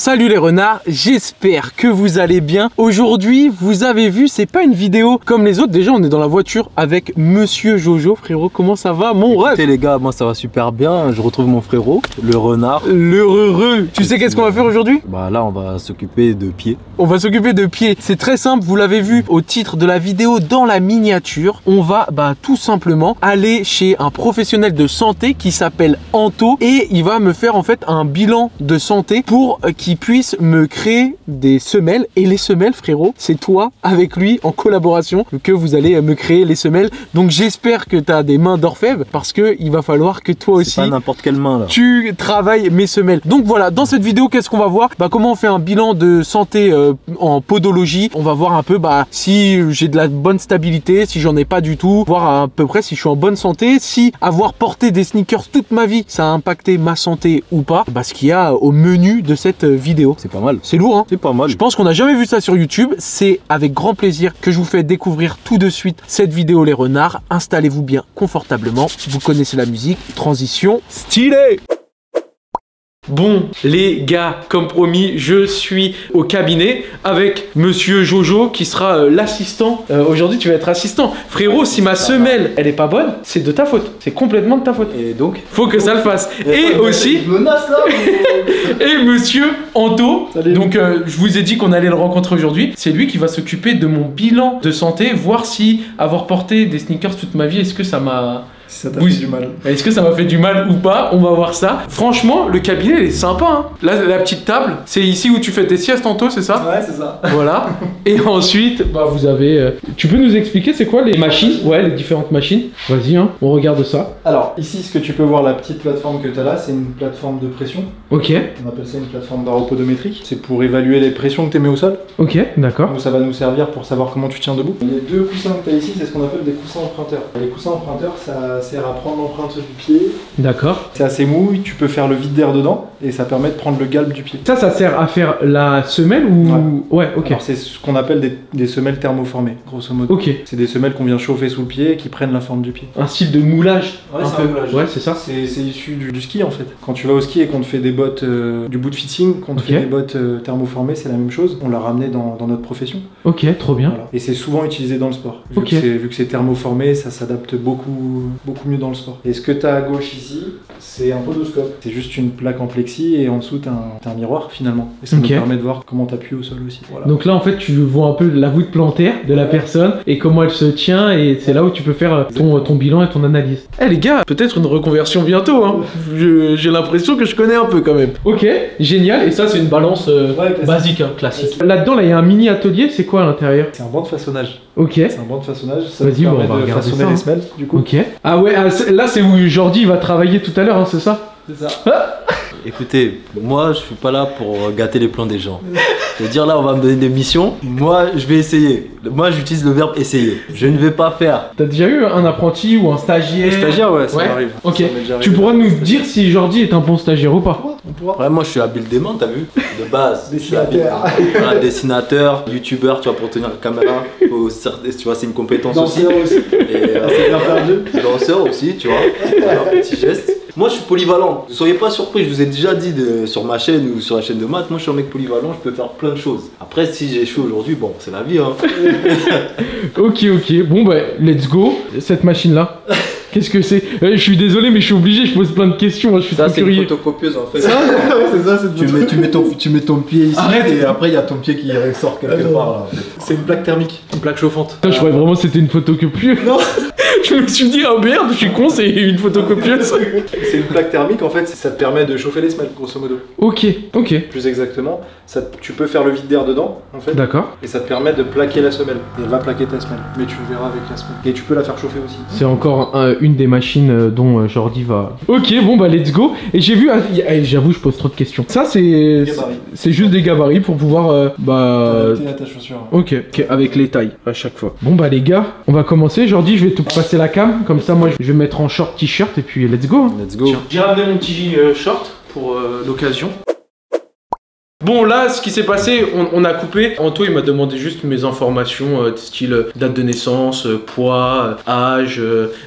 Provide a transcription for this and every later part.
Salut les renards, j'espère que vous allez bien. Aujourd'hui, vous avez vu, c'est pas une vidéo comme les autres. Déjà, on est dans la voiture avec Monsieur Jojo. Frérot, comment ça va, mon ref? Écoutez les gars, moi ça va super bien. Je retrouve mon frérot, le renard. Le heureux. Tu sais qu'est-ce qu'on va faire aujourd'hui? Bah là, on va s'occuper de pieds. On va s'occuper de pieds. C'est très simple, vous l'avez vu au titre de la vidéo dans la miniature. On va tout simplement aller chez un professionnel de santé qui s'appelle Anto et il va me faire en fait un bilan de santé pour qu'il puisse me créer des semelles. Et les semelles, frérot, c'est toi avec lui en collaboration que vous allez me créer les semelles. Donc j'espère que tu as des mains d'orfèvre parce que il va falloir que toi aussi pas n'importe quelle main là. Tu travailles mes semelles. Donc voilà, dans cette vidéo, qu'est-ce qu'on va voir? Comment on fait un bilan de santé en podologie. On va voir un peu si j'ai de la bonne stabilité, si j'en ai pas du tout, voir à peu près si je suis en bonne santé, si avoir porté des sneakers toute ma vie, ça a impacté ma santé ou pas. Ce qu'il y a au menu de cette vidéo. C'est pas mal. C'est lourd, hein? C'est pas mal. Je pense qu'on n'a jamais vu ça sur YouTube. C'est avec grand plaisir que je vous fais découvrir tout de suite cette vidéo les renards. Installez-vous bien confortablement. Vous connaissez la musique. Transition stylée. Bon les gars, comme promis, je suis au cabinet avec Monsieur Jojo qui sera l'assistant. Aujourd'hui tu vas être assistant. Frérot, si ma semelle elle est pas bonne, c'est de ta faute. C'est complètement de ta faute. Et donc faut que ça le fasse. Et aussi menace là et Monsieur Anto. Salut. Donc je vous ai dit qu'on allait le rencontrer aujourd'hui. C'est lui qui va s'occuper de mon bilan de santé, voir si avoir porté des sneakers toute ma vie, est-ce que ça m'a... Ça t'a fait du mal. Est-ce que ça m'a fait du mal ou pas? On va voir ça. Franchement, le cabinet, il est sympa. Hein. Là, la petite table, c'est ici où tu fais tes siestes, Anto, c'est ça? Ouais, c'est ça. Voilà. Et ensuite, vous avez... Tu peux nous expliquer c'est quoi les machines? Ouais, les différentes machines. Vas-y, hein, on regarde ça. Alors, ici, ce que tu peux voir, la petite plateforme que tu as là, c'est une plateforme de pression. Ok. On appelle ça une plateforme baropodométrique. C'est pour évaluer les pressions que tu mets au sol. Ok, d'accord. Donc, ça va nous servir pour savoir comment tu tiens debout. Les deux coussins que tu as ici, c'est ce qu'on appelle des coussins emprunteurs. Les coussins emprunteurs, ça sert à prendre l'empreinte du pied. D'accord. C'est assez mou, tu peux faire le vide d'air dedans et ça permet de prendre le galbe du pied. Ça sert à faire la semelle ou... Ouais, ok. Alors, c'est ce qu'on appelle des semelles thermoformées, grosso modo. Ok. C'est des semelles qu'on vient chauffer sous le pied et qui prennent la forme du pied. Un style de moulage. Ouais, un c'est peu. un moulage. Ouais, c'est ça. C'est issu du ski en fait. Quand tu vas au ski et qu'on te fait des bottes du boot fitting, qu'on te fait des bottes thermoformées, c'est la même chose. On l'a ramené dans notre profession. Ok, trop bien. Voilà. Et c'est souvent utilisé dans le sport. Vu que c'est thermoformé, ça s'adapte beaucoup mieux dans le sport. Et ce que tu as à gauche ici, c'est un podoscope. C'est juste une plaque en plexi et en dessous t'as un miroir finalement. Et ça nous permet de voir comment t'appuies au sol aussi. Voilà. Donc là en fait tu vois un peu la voûte plantaire de la personne et comment elle se tient et c'est là où tu peux faire ton bilan et ton analyse. Eh les gars, peut-être une reconversion bientôt hein. J'ai l'impression que je connais un peu quand même. Ok, génial. Et ça c'est une balance basique, hein, classique. Là-dedans là il y a un mini atelier, c'est quoi à l'intérieur? C'est un banc de façonnage. Ok. C'est un banc de façonnage. Ça Vas-y, permet on va de regarder façonner ça. les semelles du coup. Ok. Ah ouais, là c'est où Jordi va travailler tout à l'heure, hein, c'est ça? C'est ça. Écoutez, moi je suis pas là pour gâter les plans des gens. Je veux dire là on va me donner des missions, moi je vais essayer. Moi j'utilise le verbe essayer. Je ne vais pas faire. T'as déjà eu un apprenti ou un stagiaire? Stagiaire ouais, ça m'arrive. Ok. Ça m'est déjà Tu arrivé. pourras nous dire si Jordi est un bon stagiaire ou pas? On pourra. Après moi je suis habilement, t'as vu? De base. Dessinateur. Voilà, dessinateur, youtubeur, tu vois, pour tenir la caméra. Tu vois, c'est une compétence Danseur aussi. Et C'est bien perdu. danseur aussi, tu vois. Alors, petit geste. Moi je suis polyvalent, ne soyez pas surpris, je vous ai déjà dit sur ma chaîne ou sur la chaîne de maths, moi je suis un mec polyvalent, je peux faire plein de choses. Après si j'ai échoué aujourd'hui, bon c'est la vie hein. Ok, bon let's go. Cette machine là, qu'est-ce que c'est? Je suis désolé mais je suis obligé, je pose plein de questions, je suis Ça trop c'est une curieux. photocopieuse en fait. C'est ça, c'est Tu mets ton pied ici. Arrête. Et après il y a ton pied qui ressort quelque part là. En fait. C'est une plaque thermique, une plaque chauffante. Putain, je croyais vraiment que c'était une photocopieuse. Non. Je me suis dit, ah merde, je suis con, c'est une photocopieuse. C'est une plaque thermique en fait, ça te permet de chauffer les semelles grosso modo. Ok. Plus exactement, tu peux faire le vide d'air dedans en fait. D'accord. Et ça te permet de plaquer la semelle. Et elle va plaquer ta semelle. Mais tu le verras avec la semelle. Et tu peux la faire chauffer aussi. C'est encore une des machines dont Jordi va... Ok, let's go. Et j'ai vu, j'avoue, je pose trop de questions. Ça, c'est juste des gabarits pour pouvoir... Adapter à ta chaussure. Ok, avec les tailles à chaque fois. Les gars, on va commencer. Jordi, je vais te passer la cam. Comme ça, moi, je vais mettre en short t-shirt et puis let's go. Let's go. J'ai ramené mon petit short pour l'occasion. Bon là ce qui s'est passé, on a coupé. Anto il m'a demandé juste mes informations style date de naissance, poids, âge,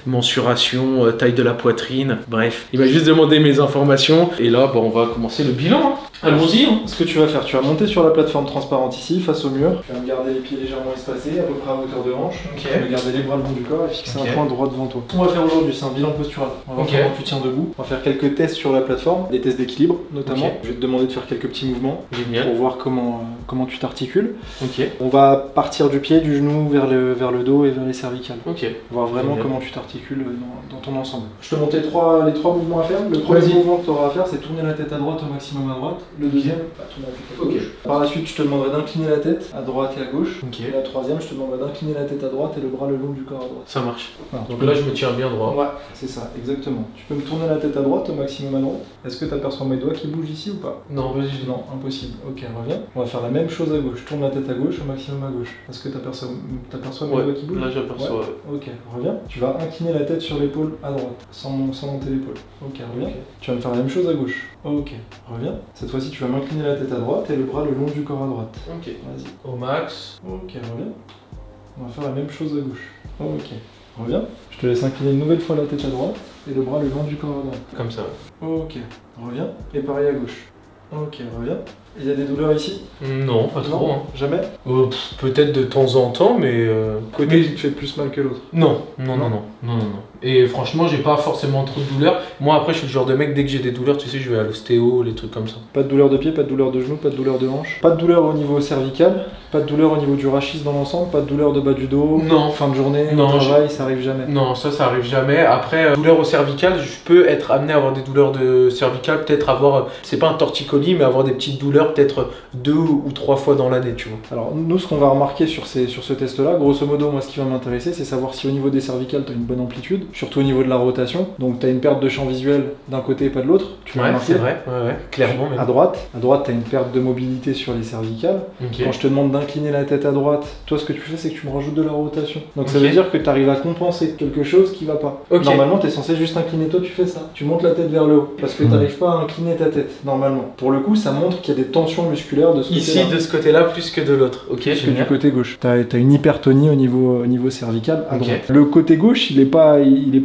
mensuration, taille de la poitrine, bref. Il m'a juste demandé mes informations et là on va commencer le bilan hein. Allons-y. Hein. Ce que tu vas faire, tu vas monter sur la plateforme transparente ici, face au mur. Tu vas me garder les pieds légèrement espacés, à peu près à hauteur de hanche. Ok. Tu vas garder les bras le long du corps et fixer Ok. un point droit devant toi. Ce qu'on va faire aujourd'hui, c'est un bilan postural. On va voir comment tu tiens debout. On va faire quelques tests sur la plateforme, des tests d'équilibre notamment. Ok. Je vais te demander de faire quelques petits mouvements Génial. pour voir comment tu t'articules. Ok. On va partir du pied, du genou vers le dos et vers les cervicales. Ok. Voir vraiment Génial. comment tu t'articules dans ton ensemble. Je te montre les trois mouvements à faire. Le premier mouvement que tu auras à faire, c'est tourner la tête à droite au maximum à droite. Le deuxième, tourner la tête à gauche. Par la suite, je te demanderai d'incliner la tête à droite et à gauche. Ok. Et la troisième, je te demanderai d'incliner la tête à droite et le bras le long du corps à droite. Ça marche. Voilà. Donc là, je me tiens bien droit. Ouais, c'est ça, exactement. Tu peux me tourner la tête à droite au maximum à droite. Est-ce que tu aperçois mes doigts qui bougent ici ou pas? Non, vas-y. Non, impossible. Ok, reviens. On va faire la même chose à gauche. Tourne la tête à gauche au maximum à gauche. Est-ce que tu aperçois mes doigts qui bougent? Là, j'aperçois. Ok, reviens. Tu vas incliner la tête sur l'épaule à droite, sans monter l'épaule. Ok, reviens. Tu vas me faire la même chose à gauche. Ok, reviens. Cette fois-ci, tu vas m'incliner la tête à droite et le bras le long du corps à droite. Ok. Vas-y. Au max. Ok, reviens. On va faire la même chose à gauche. Ok, reviens. Je te laisse incliner une nouvelle fois la tête à droite et le bras le long du corps à droite. Comme ça. Ok, reviens. Et pareil à gauche. Ok, reviens. Il y a des douleurs ici? Non, pas trop. Hein. Jamais? Peut-être de temps en temps, mais Côté qui te fait plus mal que l'autre? non. Et franchement, j'ai pas forcément trop de douleurs. Moi, après, je suis le genre de mec, dès que j'ai des douleurs, tu sais, je vais à l'ostéo, les trucs comme ça. Pas de douleur de pied, pas de douleur de genou, pas de douleur de hanche. Pas de douleur au niveau cervical, pas de douleur au niveau du rachis dans l'ensemble, pas de douleur de bas du dos. Non. Fin de journée, Non, au travail, ça arrive jamais. Non, ça arrive jamais. Après, douleur au cervical, je peux être amené à avoir des douleurs de cervical, peut-être avoir, c'est pas un torticolis, mais avoir des petites douleurs, peut-être 2 ou 3 fois dans l'année, tu vois. Alors, nous, ce qu'on va remarquer sur ce test-là, grosso modo, moi, ce qui va m'intéresser, c'est savoir si au niveau des cervicales, tu as une bonne amplitude, surtout au niveau de la rotation. Donc, tu as une perte de champ visuel d'un côté et pas de l'autre. Tu l'as Ouais, remarqué. c'est vrai, ouais, clairement. Même. À droite, tu as une perte de mobilité sur les cervicales. Ok. Quand je te demande d'incliner la tête à droite, toi, ce que tu fais, c'est que tu me rajoutes de la rotation. Donc, ça Ok. veut dire que tu arrives à compenser quelque chose qui va pas. Ok. Normalement, tu es censé juste incliner. Toi, tu fais ça. Tu montes la tête vers le haut parce que tu n'arrives pas à incliner ta tête, normalement. Pour le coup, ça montre qu'il y a des tensions musculaires de ce côté-là. Ici, de ce côté-là, plus que de l'autre. Ok, Plus que du côté gauche. Tu as une hypertonie au niveau cervical à Ok. droite. Le côté gauche, il est pas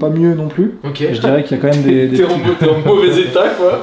mieux non plus. Ok. Je dirais qu'il y a quand même des T'es en mauvais état, quoi.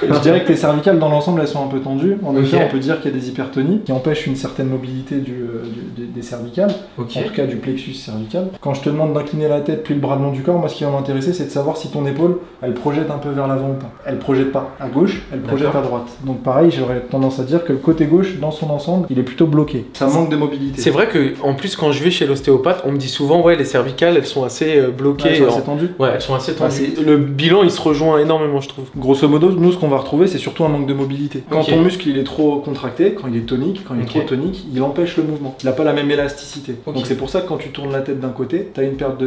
Je dirais que tes cervicales dans l'ensemble elles sont un peu tendues. En Ok. effet, on peut dire qu'il y a des hypertonies qui empêchent une certaine mobilité des cervicales, Ok. en tout cas du plexus cervical. Quand je te demande d'incliner la tête puis le bras le long du corps, moi ce qui va m'intéresser c'est de savoir si ton épaule elle projette un peu vers l'avant ou pas. Elle projette pas à gauche, elle projette D'accord. à droite. Donc pareil, j'aurais tendance à dire que le côté gauche dans son ensemble il est plutôt bloqué. Ça manque de mobilité. C'est vrai que, en plus, quand je vais chez l'ostéopathe, on me dit souvent, ouais, les cervicales, elles sont assez bloquées. Ouais, elles sont assez tendues. Ouais, elles sont assez tendues. Ah, Le bilan, il se rejoint énormément, je trouve. Grosso modo, nous ce qu'on va retrouver c'est surtout un manque de mobilité. Quand Ok. ton muscle il est trop contracté, quand il est tonique, quand il est Ok. trop tonique, il empêche le mouvement. Il n'a pas la même élasticité. Ok. Donc c'est pour ça que quand tu tournes la tête d'un côté, tu as une perte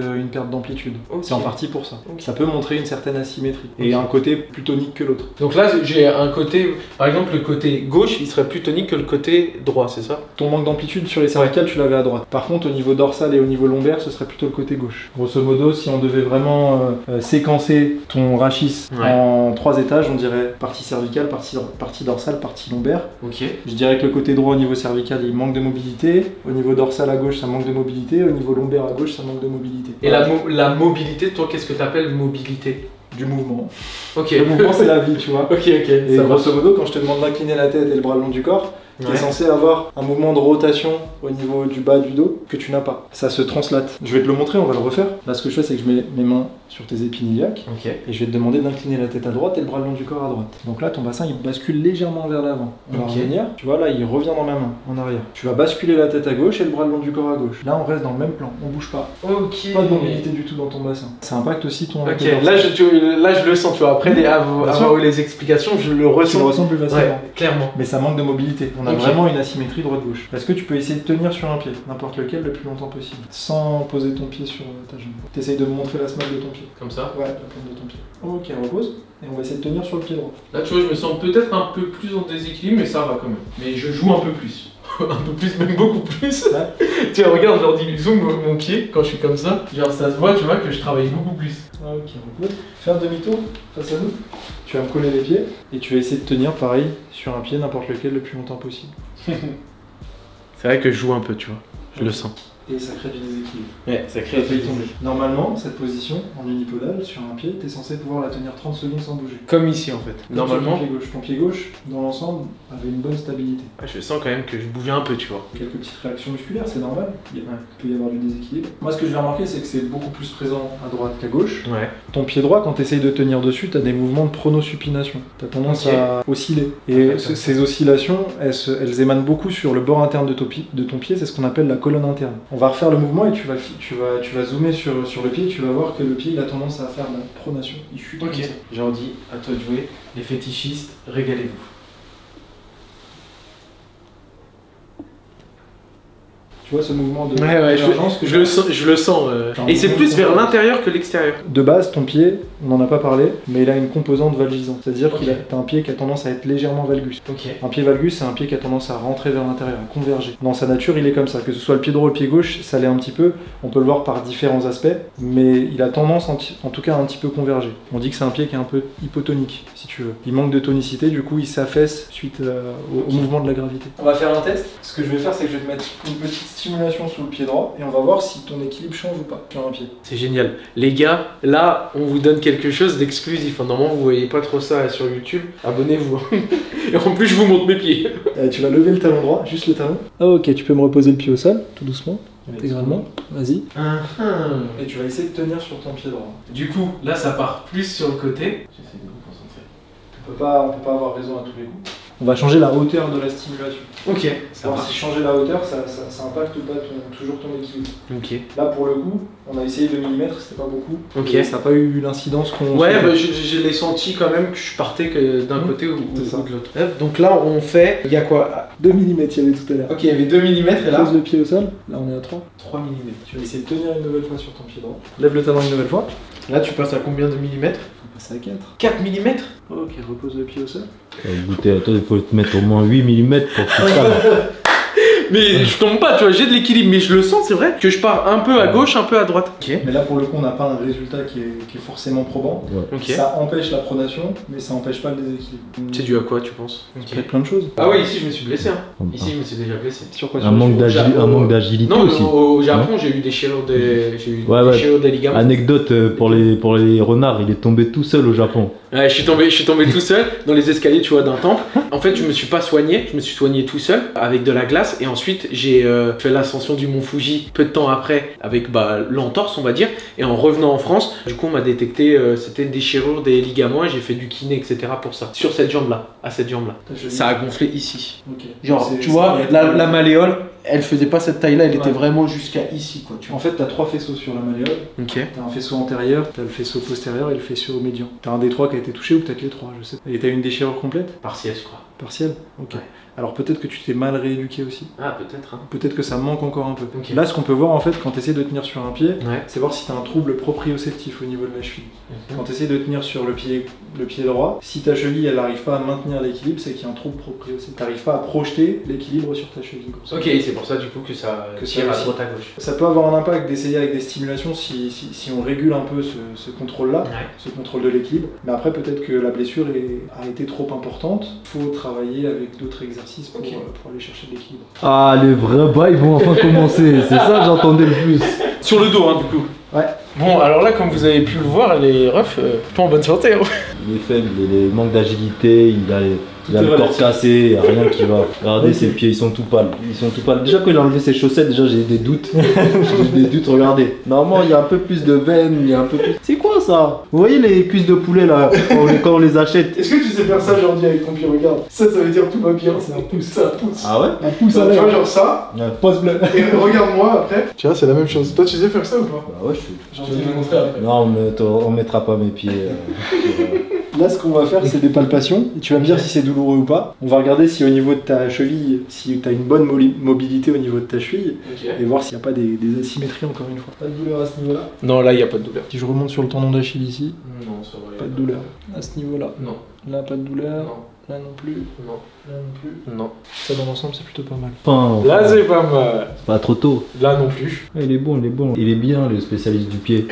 d'amplitude. Ok. C'est en partie pour ça. Ok. Ça peut montrer une certaine asymétrie. Ok. Et un côté plus tonique que l'autre. Donc là, j'ai un côté, par exemple, le côté gauche, il serait plus tonique que le côté droit, c'est ça? Ton manque d'amplitude sur les cervicales, tu l'avais à droite. Par contre, au niveau dorsal et au niveau lombaire, ce serait plutôt le côté gauche. Grosso modo, si on devait vraiment séquencer ton rachis Ouais. en 3 étages, on dirait partie cervicale, partie dorsale, partie lombaire. Ok. Je dirais que le côté droit au niveau cervical, il manque de mobilité. Au niveau dorsal à gauche, ça manque de mobilité. Au niveau lombaire à gauche, ça manque de mobilité. Et la mobilité, toi, qu'est-ce que tu appelles mobilité? Du mouvement. Ok. Le mouvement, c'est la vie, tu vois. Ok, Et ça grosso modo, quand je te demande d'incliner la tête et le bras le long du corps, tu es Ouais. censé avoir un mouvement de rotation au niveau du bas du dos que tu n'as pas. Ça se translate. Je vais te le montrer, on va le refaire. Là, ce que je fais, c'est que je mets mes mains sur tes épines iliaques Ok. et je vais te demander d'incliner la tête à droite et le bras le long du corps à droite. Donc là, ton bassin, il bascule légèrement vers l'avant. On va Ok. revenir. Tu vois, là, il revient dans ma main, en arrière. Tu vas basculer la tête à gauche et le bras le long du corps à gauche. Là, on reste dans le même plan. On bouge pas. Ok. Pas de mobilité du tout dans ton bassin. Ça impacte aussi ton... Ok, tes dorsales. là je le sens, tu vois. Après Bien sûr. avoir eu les explications, je le Tu le ressens. ressens plus facilement. Ouais, clairement. Mais ça manque de mobilité. On a Ok. vraiment une asymétrie droite-gauche. Est-ce que tu peux essayer de tenir sur un pied, n'importe lequel, le plus longtemps possible, sans poser ton pied sur ta jambe? T'essayes de me montrer la semelle de ton pied. Comme ça. Ouais, la pointe de ton pied. Ok, repose. Et on va essayer de tenir sur le pied droit. Là, tu vois, je me sens peut-être un peu plus en déséquilibre, mais ça va quand même. Mais je joue un peu plus. Un peu plus, même beaucoup plus. Ouais. Tiens, regarde, genre, dis zoom mon pied quand je suis comme ça. Genre, ça se voit, tu vois, que je travaille beaucoup plus. Ok, repose. Fais un demi-tour face à nous. Tu vas me coller les pieds et tu vas essayer de tenir pareil sur un pied, n'importe lequel, le plus longtemps possible. C'est vrai que je joue un peu, tu vois. Je le sens. et ça crée du déséquilibre. Ouais, ça crée Ça fait tomber. Normalement, cette position en unipodal sur un pied, tu es censé pouvoir la tenir 30 secondes sans bouger. Comme ici en fait. Comme Normalement. sur ton pied gauche, dans l'ensemble, avait une bonne stabilité. Je sens quand même que je bougeais un peu, tu vois. Quelques petites réactions musculaires, c'est normal. Il peut y avoir du déséquilibre. Moi, ce que j'ai remarqué, c'est que c'est beaucoup plus présent à droite qu'à gauche. Ouais. Ton pied droit, quand tu essayes de tenir dessus, tu as des mouvements de pronosupination. Tu as tendance à osciller. Et ces oscillations, elles émanent beaucoup sur le bord interne de ton pied, c'est ce qu'on appelle la colonne interne. On va refaire le mouvement et tu vas zoomer sur le pied et tu vas voir que le pied il a tendance à faire de la pronation. Il chute. Ok, j'en dis, à toi de jouer. Les fétichistes, régalez-vous. Tu vois ce mouvement de Ouais, convergence que je le sens. Et c'est plus vers l'intérieur que l'extérieur. De base, ton pied, on n'en a pas parlé, mais il a une composante valgisante. C'est-à-dire que t'as un pied qui a tendance à être légèrement valgus. Un pied valgus, c'est un pied qui a tendance à rentrer vers l'intérieur, à converger. Dans sa nature, il est comme ça. Que ce soit le pied droit ou le pied gauche, ça l'est un petit peu. On peut le voir par différents aspects, mais il a tendance, en tout cas, à un petit peu converger. On dit que c'est un pied qui est un peu hypotonique, si tu veux. Il manque de tonicité, du coup, il s'affaisse suite au mouvement de la gravité. On va faire un test. Ce que je vais faire, c'est que je vais te mettre une petite stimulation sous le pied droit et on va voir si ton équilibre change ou pas sur un pied. C'est génial. Les gars, là, on vous donne quelque chose d'exclusif. Normalement, vous voyez pas trop ça sur YouTube. Abonnez-vous. Et en plus, je vous montre mes pieds. Tu vas lever le talon droit, juste le talon. Ah, ok, tu peux me reposer le pied au sol, tout doucement, intégralement. Vas-y. Et tu vas essayer de tenir sur ton pied droit. Du coup, là, ça part plus sur le côté. J'essaie de me concentrer. On peut pas avoir raison à tous les coups. On va changer la hauteur de la stimulation. Ok, ça Alors, marche. si changer la hauteur, ça impacte pas toujours ton équilibre. Ok. Là, pour le coup, on a essayé 2 mm, c'était pas beaucoup. Ok. Et ça n'a pas eu l'incidence qu'on... Ouais, bah, je l'ai senti quand même que je partais que d'un côté ou c'est ça. de l'autre. Donc là, on fait. Il y a quoi? 2 mm, il y avait tout à l'heure. Ok, il y avait 2 mm et là. Pose le pied au sol, là on est à 3. 3 mm. Tu vas essayer de tenir une nouvelle fois sur ton pied droit. Lève le talon une nouvelle fois. Là, tu passes à combien de millimètres? On passe à 4. 4 mm. Ok, repose le pied au sol. Goûter, toi, il faut te mettre au moins 8 mm pour tout ça. Mais je tombe pas, tu vois, j'ai de l'équilibre, mais je le sens, c'est vrai, que je pars un peu à gauche, un peu à droite. Ok. Mais là pour le coup on n'a pas un résultat qui est forcément probant. Ouais. Ok. Ça empêche la pronation, mais ça empêche pas le déséquilibre. C'est dû à quoi, tu penses? Ça peut être plein de choses. Ah ouais, ici je me suis blessé. Hein. Ici je me suis déjà blessé. Sur quoi? Un manque d'agilité Non, aussi. au Japon j'ai eu des déchirures des ligaments. Anecdote pour les renards, il est tombé tout seul au Japon. Ouais, je suis tombé tout seul dans les escaliers, tu vois, d'un temple. En fait, je me suis pas soigné, je me suis soigné tout seul avec de la glace et ensuite j'ai fait l'ascension du mont Fuji peu de temps après avec l'entorse, on va dire. Et en revenant en France, du coup, on m'a détecté c'était une déchirure des ligaments et j'ai fait du kiné, etc. pour ça. Sur cette jambe-là, à cette jambe-là. Ça a gonflé ici. Ok. Genre, tu vois, la malléole, elle faisait pas cette taille-là, elle était vraiment jusqu'à ici, quoi. Tu vois. En fait, t'as 3 faisceaux sur la malléole. Ok. T'as un faisceau antérieur, t'as le faisceau postérieur et le faisceau médian. T'as un des 3 qui a été touché ou peut-être les 3, je sais pas. Et t'as une déchirure complète? Partiel, je crois. Partielle? Ok. Ouais. Alors peut-être que tu t'es mal rééduqué aussi. Ah, peut-être. Hein. Peut-être que ça manque encore un peu. Ok. Là, ce qu'on peut voir en fait quand tu essaies de tenir sur un pied, Ouais. c'est voir si tu as un trouble proprioceptif au niveau de la cheville. Quand tu essaies de tenir sur le pied droit, si ta cheville elle n'arrive pas à maintenir l'équilibre, c'est qu'il y a un trouble proprioceptif. Tu n'arrives pas à projeter l'équilibre sur ta cheville. Ok, c'est pour ça du coup que ça tire à droite à gauche. Ça peut avoir un impact d'essayer avec des stimulations si on régule un peu ce contrôle-là, Ouais. ce contrôle de l'équilibre. Mais après, peut-être que la blessure a été trop importante. Il faut travailler avec d'autres exercices pour aller chercher de l'équilibre. Ah, les vrais bails vont enfin commencer. C'est ça que j'entendais le plus. Sur le dos, hein, du coup. Ouais. Bon, alors là, comme vous avez pu le voir, les refs, pas en bonne santé. Hein. Il est faible, il manque d'agilité, il a le corps relatif. cassé, il n'y a rien qui va. Regardez ses pieds, ils sont tout pâles. Déjà quand il a enlevé ses chaussettes, déjà j'ai des doutes. J'ai des doutes, regardez. Normalement il y a un peu plus de veines, il y a un peu plus... C'est quoi ça? Vous voyez les cuisses de poulet là, quand on les achète? Est-ce que tu sais faire ça aujourd'hui avec ton pied? Regarde. Ça veut dire tout va bien, c'est un pouce. C'est un pouce. Ah ouais? Un pouce à Tu l'air. vois, genre ça, Ouais. Pose bleu. et regarde-moi après. Tu vois, c'est la même chose. Toi, tu sais faire ça ou pas? Bah ouais, je suis... Je vais te montrer après. Non, on mettra pas mes pieds. Là, ce qu'on va faire, c'est des palpations. Et tu vas me dire si c'est douloureux ou pas. On va regarder si au niveau de ta cheville, si tu as une bonne mobilité au niveau de ta cheville. Ok. Et voir s'il n'y a pas des asymétries encore une fois. Pas de douleur à ce niveau-là. Non, là, il n'y a pas de douleur. Si je remonte sur le tendon d'Achille ici, Non, ça va. pas de douleur. À ce niveau-là. Non. Là, pas de douleur. Non. Là non plus. Non. Là non plus. Non. Ça, dans l'ensemble, c'est plutôt pas mal. Enfin, Là, c'est pas mal. pas trop tôt. Là non plus. Il est bon, il est bon. Il est bien le spécialiste du pied.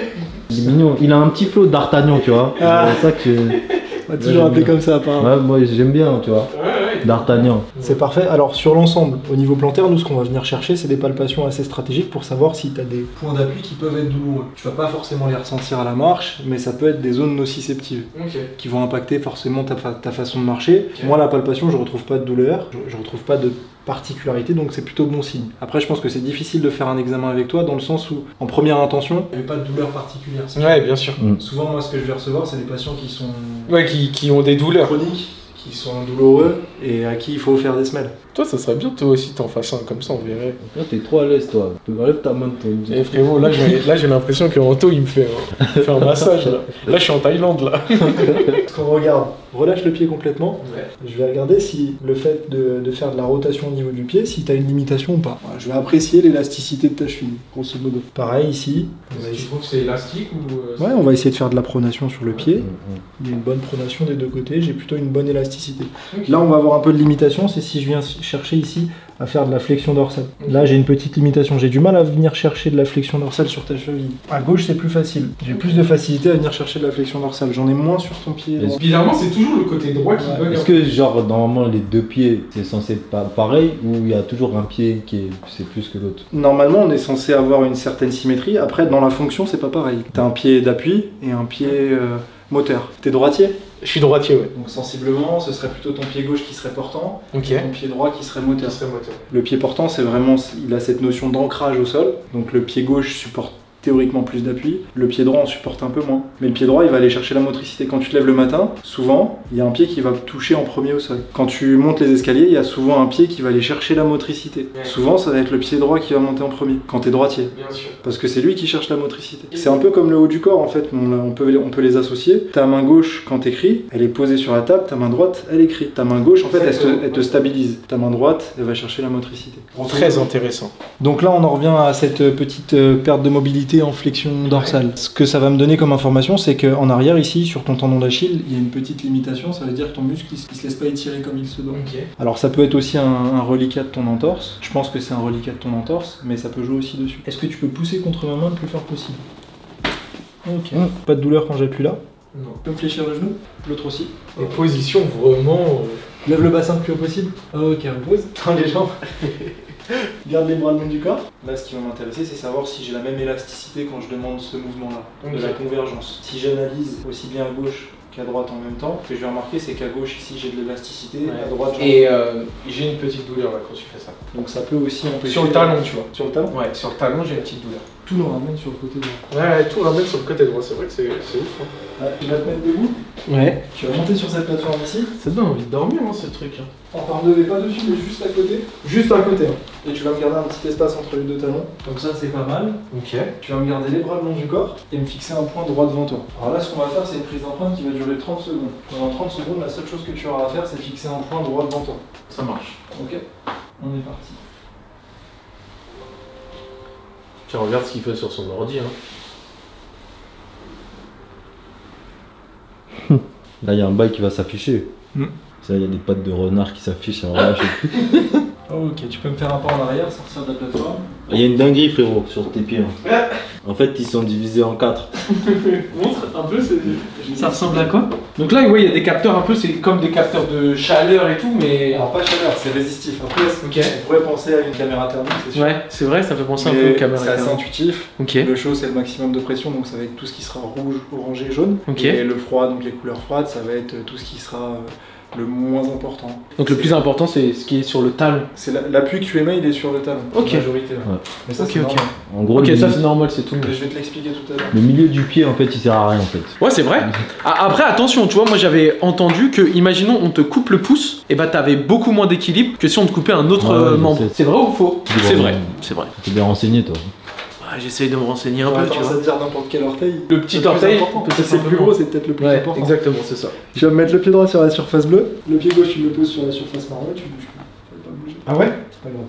Il est mignon. Il a un petit flot d'Artagnan, tu vois. Ah. C'est ça que... On va toujours appeler comme ça, apparemment. Ouais, moi j'aime bien, tu vois. Ouais, D'Artagnan. C'est parfait. Alors sur l'ensemble, au niveau plantaire, nous ce qu'on va venir chercher, c'est des palpations assez stratégiques pour savoir si tu as des points d'appui qui peuvent être douloureux. Tu vas pas forcément les ressentir à la marche, mais ça peut être des zones nociceptives qui vont impacter forcément ta façon de marcher. Moi, la palpation, je retrouve pas de douleur, je retrouve pas de particularité, donc c'est plutôt bon signe. Après, je pense que c'est difficile de faire un examen avec toi dans le sens où, en première intention, il n'y avait pas de douleur particulière. Ouais, bien sûr. Souvent, moi, ce que je vais recevoir, c'est des patients qui sont qui ont des douleurs chroniques, qui sont douloureux et à qui il faut faire des semelles. Toi, ça serait bien toi aussi t'en fasses un comme ça, on verrait. Là, t'es trop à l'aise, toi. Enlève ta main de ton. Et frérot, là j'ai l'impression que Anto il me fait un massage là. Là, je suis en Thaïlande là. Ce qu'on regarde, relâche le pied complètement. Je vais regarder si le fait de faire de la rotation au niveau du pied, si tu as une limitation ou pas. Voilà, je vais apprécier l'élasticité de ta cheville, grosso modo. Pareil ici. Tu trouves que c'est élastique ou Ouais, on va essayer de faire de la pronation sur le pied. Il y a une bonne pronation des deux côtés, j'ai plutôt une bonne élasticité. Là, on va avoir un peu de limitation, c'est si je viens chercher ici à faire de la flexion dorsale. Là, j'ai une petite limitation, j'ai du mal à venir chercher de la flexion dorsale sur ta cheville. À gauche, c'est plus facile. J'ai plus de facilité à venir chercher de la flexion dorsale, j'en ai moins sur ton pied. Bizarrement, c'est toujours le côté droit qui bug. Est-ce que, genre, normalement, les deux pieds, c'est censé être pareil ou il y a toujours un pied c'est plus que l'autre? Normalement, on est censé avoir une certaine symétrie. Après, dans la fonction, c'est pas pareil. T'as un pied d'appui et un pied moteur. T'es droitier? Je suis droitier, ouais. Donc sensiblement, ce serait plutôt ton pied gauche qui serait portant, Ok. et ton pied droit qui serait moteur. Le pied portant, c'est vraiment, il a cette notion d'ancrage au sol. Donc le pied gauche supporte théoriquement plus d'appui, le pied droit en supporte un peu moins. Mais le pied droit, il va aller chercher la motricité. Quand tu te lèves le matin, souvent, il y a un pied qui va toucher en premier au sol. Quand tu montes les escaliers, il y a souvent un pied qui va aller chercher la motricité. Ouais. Souvent, ça va être le pied droit qui va monter en premier, quand tu es droitier. Bien sûr. Parce que c'est lui qui cherche la motricité. C'est un peu comme le haut du corps en fait, on peut les associer. Ta main gauche, quand t'écris, elle est posée sur la table, ta main droite, elle écrit. Ta main gauche, en fait, elle te stabilise. Ta main droite, elle va chercher la motricité. Très intéressant. Donc là, on en revient à cette petite perte de mobilité en flexion dorsale. Ce que ça va me donner comme information, c'est qu'en arrière, ici, sur ton tendon d'Achille, il y a une petite limitation, ça veut dire que ton muscle, il se laisse pas étirer comme il se doit. Ok. Alors ça peut être aussi un reliquat de ton entorse, je pense que c'est un reliquat de ton entorse, mais ça peut jouer aussi dessus. Est-ce que tu peux pousser contre ma main le plus fort possible? Ok. Pas de douleur quand j'appuie là? Non. Tu peux me fléchir le genou? L'autre aussi. Et position vraiment. Lève le bassin le plus haut possible. Ok, repose. Tends les jambes. Garde les bras le long du corps. Là, ce qui va m'intéresser, c'est savoir si j'ai la même élasticité quand je demande ce mouvement-là, de la convergence. Si j'analyse aussi bien à gauche qu'à droite en même temps, ce que je vais remarquer, c'est qu'à gauche, ici, j'ai de l'élasticité, à droite, Et j'ai une petite douleur là quand tu fais ça. donc ça peut aussi empêcher... Sur le talon, tu vois. Sur le talon? Ouais, sur le talon, j'ai une petite douleur. Tout nous ramène sur le côté droit. Ouais, tout ramène sur le côté droit, c'est vrai que c'est ouf. Hein. Ouais, tu vas te mettre debout, Ouais. tu vas monter sur cette plateforme ici. Ça donne envie de dormir, hein, ce truc. Hein. Enfin, ne vais pas dessus, mais juste à côté. Juste à côté. Hein. Et tu vas me garder un petit espace entre les deux talons. Donc ça, c'est pas mal. Ok. Tu vas me garder les bras le long du corps et me fixer un point droit devant toi. Alors là, ce qu'on va faire, c'est une prise d'empreinte qui va durer 30 secondes. Pendant 30 secondes, la seule chose que tu auras à faire, c'est fixer un point droit devant toi. Ça marche. Ok? On est parti. Tiens, regarde ce qu'il fait sur son ordi. Hein. Là, il y a un bail qui va s'afficher. Hmm. Ça, il y a des pattes de renard qui s'affichent. Alors là, je sais plus. Ok, tu peux me faire un pas en arrière, sortir de la plateforme. Il y a une dinguerie, frérot, sur tes pieds. Hein. En fait, ils sont divisés en 4. Montre un peu, ça ressemble à quoi? Donc là, ouais, il y a des capteurs un peu, c'est comme des capteurs de chaleur et tout, mais. Alors pas chaleur, c'est résistif. Après, Ok. on pourrait penser à une caméra thermique, c'est sûr. Ouais, c'est vrai, ça fait penser un Mais peu aux caméras. c'est assez intuitif. Ok. Le chaud, c'est le maximum de pression, donc ça va être tout ce qui sera rouge, orangé, jaune. Ok. Et le froid, donc les couleurs froides, ça va être tout ce qui sera le moins important. Donc le plus important, c'est ce qui est sur le talon. C'est l'appui que tu émets, il est sur le talon. Ok. En majorité. Ouais. Mais ça, Ok, c'est ok. normal. En gros, Ok, le, ça c'est normal, c'est tout. Je vais te l'expliquer tout à l'heure. le milieu du pied, en fait, il sert à rien, en fait. Ouais, c'est vrai. Après, attention, tu vois, moi j'avais entendu que, imaginons, on te coupe le pouce, et bah t'avais beaucoup moins d'équilibre que si on te coupait un autre Ouais, membre. je sais. C'est vrai ou faux? C'est C'est vrai. vrai, c'est vrai. T'es bien renseigné, toi. Ouais, j'essaye de me renseigner un Ouais, peu, tu attends, ça vois. veut dire n'importe quel orteil. Le petit plus orteil, important. peut-être C'est le plus simplement. gros, c'est peut-être le plus Ouais, important. exactement, c'est ça. Tu vas me mettre le pied droit sur la surface bleue, le pied gauche tu me le poses sur la surface marron et tu bouges plus. Fais pas bouger. Ah ouais? C'est pas grave.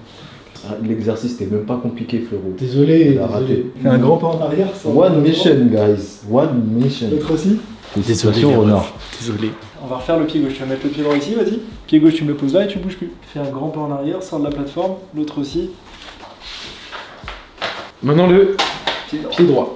Ah, l'exercice, c'était même pas compliqué, frérot. Désolé, Il a raté. Fais un grand pas en arrière. sans- One mission, guys. One mission. L'autre aussi. Félicitations, renard. Désolé. On va refaire le pied gauche. Tu vas mettre le pied droit ici, vas-y. Pied gauche, tu me le poses là et tu bouges plus. Fais un grand pas en arrière, sors de la plateforme. L'autre aussi. Maintenant le Pied droit.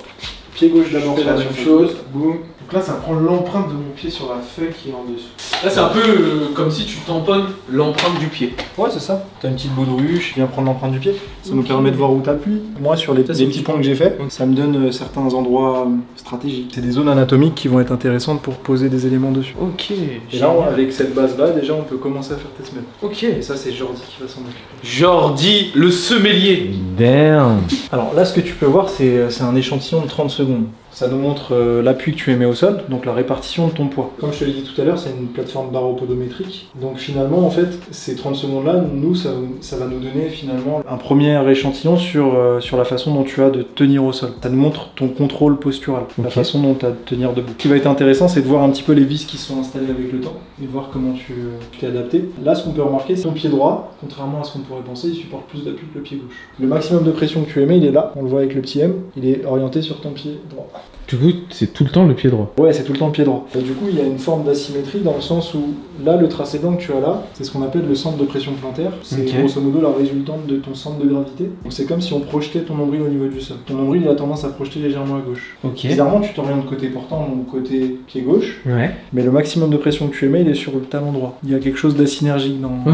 Pied gauche d'abord fais sur la la même surface chose, bleue. boum. Donc là, ça prend l'empreinte de mon pied sur la feuille qui est en dessous. Là, c'est un peu comme si tu tamponnes l'empreinte du pied. Ouais, c'est ça. T'as une petite bout de ruche, tu viens prendre l'empreinte du pied. Ça nous permet de voir où t'appuies. Moi, sur les petits points que j'ai fait, ça me donne certains endroits stratégiques. C'est des zones anatomiques qui vont être intéressantes pour poser des éléments dessus. Ok. Et là, avec cette base-là, déjà, on peut commencer à faire tes semelles. Ok. Et ça, c'est Jordi qui va s'en occuper. Jordi, le semelier. Damn. Alors là, ce que tu peux voir, c'est un échantillon de 30 secondes. Ça nous montre l'appui que tu émets au sol, donc la répartition de ton poids. Comme je te l'ai dit tout à l'heure, c'est une plateforme baropodométrique. Donc finalement, en fait, ces 30 secondes-là, nous, ça va nous donner finalement un premier échantillon sur la façon dont tu as de tenir au sol. Ça nous montre ton contrôle postural, la façon dont tu as de tenir debout. Ce qui va être intéressant, c'est de voir un petit peu les vis qui sont installées avec le temps et de voir comment tu t'es adapté. Là, ce qu'on peut remarquer, c'est ton pied droit, contrairement à ce qu'on pourrait penser, il supporte plus d'appui que le pied gauche. Le maximum de pression que tu émets, il est là. On le voit avec le petit M, il est orienté sur ton pied droit. Du coup, c'est tout le temps le pied droit. Ouais, c'est tout le temps le pied droit. Et du coup, il y a une forme d'asymétrie dans le sens où là, le tracé blanc que tu as là, c'est ce qu'on appelle le centre de pression plantaire. C'est grosso modo la résultante de ton centre de gravité. Donc c'est comme si on projetait ton nombril au niveau du sol. Ton nombril, il a tendance à projeter légèrement à gauche. Bizarrement, tu t'orientes côté portant, donc côté pied gauche. Ouais. Mais le maximum de pression que tu émets, il est sur le talon droit. Il y a quelque chose d'asynergique dans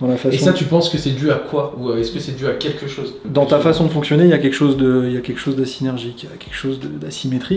la façon. Et ça, tu penses que c'est dû à quoi? Ou est-ce que c'est dû à quelque chose? Dans ta façon de fonctionner, il y a quelque chose d'asynergique, il y a quelque chose d'asymétrique.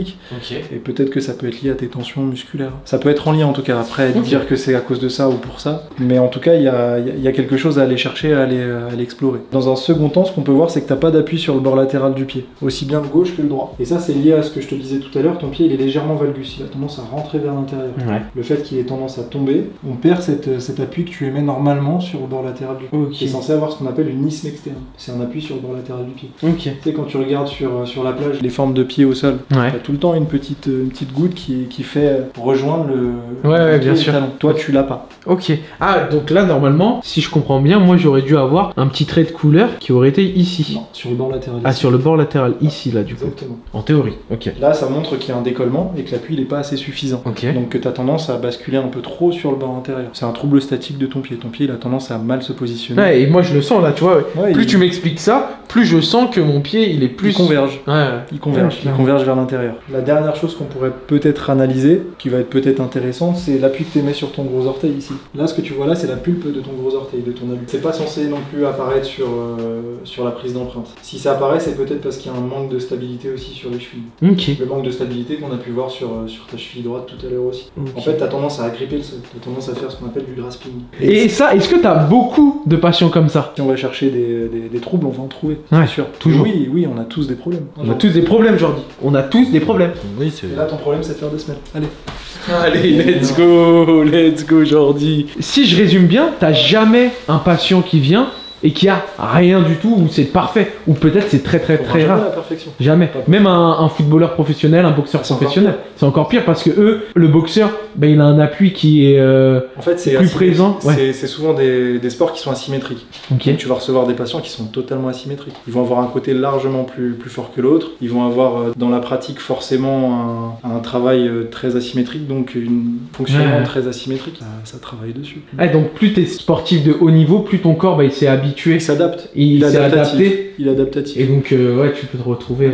Et peut-être que ça peut être lié à tes tensions musculaires. Ça peut être en lien en tout cas, après dire que c'est à cause de ça ou pour ça. Mais en tout cas, il y a quelque chose à aller chercher, à aller explorer. Dans un second temps, ce qu'on peut voir, c'est que tu n'as pas d'appui sur le bord latéral du pied, aussi bien le gauche que le droit. Et ça, c'est lié à ce que je te disais tout à l'heure, ton pied il est légèrement valgus, il a tendance à rentrer vers l'intérieur. Ouais. Le fait qu'il ait tendance à tomber, on perd cet appui que tu émets normalement sur le bord latéral du pied. Qui est censé avoir ce qu'on appelle une isthme externe. C'est un appui sur le bord latéral du pied. Tu sais, quand tu regardes sur la plage, les formes de pied au sol, tu as tout le temps une petite goutte qui fait rejoindre le bien sûr. talon. Toi, tu l'as pas. Ok. Ah, donc là, normalement, si je comprends bien, moi, j'aurais dû avoir un petit trait de couleur qui aurait été ici. Non, sur le bord latéral. Ah, sur le bord latéral, ici, là, du coup. Exactement. En théorie, ok. Là, ça montre qu'il y a un décollement et que l'appui, il est pas assez suffisant. Ok. Donc, que tu as tendance à basculer un peu trop sur le bord antérieur. C'est un trouble statique de ton pied. Ton pied, il a tendance à mal se positionner. Ouais, et moi, je le sens, là, tu vois. Plus tu m'expliques ça, plus je sens que mon pied, il est plus... Il converge. Il converge vers l'intérieur. La dernière chose qu'on pourrait peut-être analyser, qui va être peut-être intéressante, c'est l'appui que tu mets sur ton gros orteil ici. Là, ce que tu vois là, c'est la pulpe de ton gros orteil, de ton abus. C'est pas censé non plus apparaître sur la prise d'empreinte. Si ça apparaît, c'est peut-être parce qu'il y a un manque de stabilité aussi sur les chevilles. Le manque de stabilité qu'on a pu voir sur ta cheville droite tout à l'heure aussi. En fait, tu as tendance à agripper le sol, tu as tendance à faire ce qu'on appelle du grasping. Et ça, est-ce que tu as beaucoup de patients comme ça? Si on va chercher des troubles, on va en trouver, c'est sûr. Toujours. Oui, on a tous des problèmes. On a tous des problèmes, Jordi. On a tous des problèmes. Oui, c'est... Et là, ton problème, c'est de faire des semelles. Allez, let's go, Jordi. Si je résume bien, t'as jamais un patient qui vient et qui a rien du tout, ou c'est parfait, ou peut-être c'est très rare. La perfection. Jamais. Même un footballeur professionnel, un boxeur professionnel, c'est encore pire parce que le boxeur, il a un appui qui est en fait, c'est plus présent. C'est souvent des sports qui sont asymétriques. Donc, tu vas recevoir des patients qui sont totalement asymétriques. Ils vont avoir un côté largement plus fort que l'autre. Ils vont avoir dans la pratique forcément un travail très asymétrique, donc un fonctionnement très asymétrique. Ça travaille dessus. Donc plus tu es sportif de haut niveau, plus ton corps il s'est habitué. Il s'adapte. Il s'est adapté. Il est adaptatif. Et donc, tu peux te retrouver...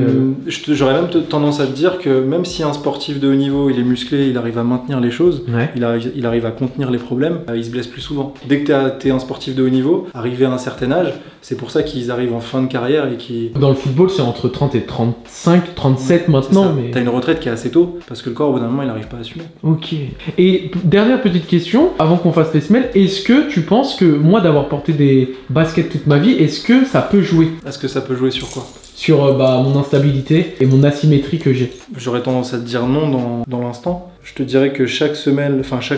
J'aurais même tendance à te dire que même si un sportif de haut niveau, il est musclé, il arrive à maintenir les choses, il arrive à contenir les problèmes, il se blesse plus souvent. Dès que t'es un sportif de haut niveau, arrivé à un certain âge, c'est pour ça qu'ils arrivent en fin de carrière et qui... Dans le football, c'est entre 30 et 35, 37 maintenant, mais... T'as une retraite qui est assez tôt, parce que le corps, au bout d'un moment, il n'arrive pas à assumer. Ok. Et dernière petite question, avant qu'on fasse les semelles, est-ce que tu penses que moi, d'avoir porté des baskets toute ma vie, est-ce que ça peut jouer? Est-ce que ça peut jouer sur quoi? Sur mon instabilité et mon asymétrie que j'ai. J'aurais tendance à te dire non dans l'instant. Je te dirais que chaque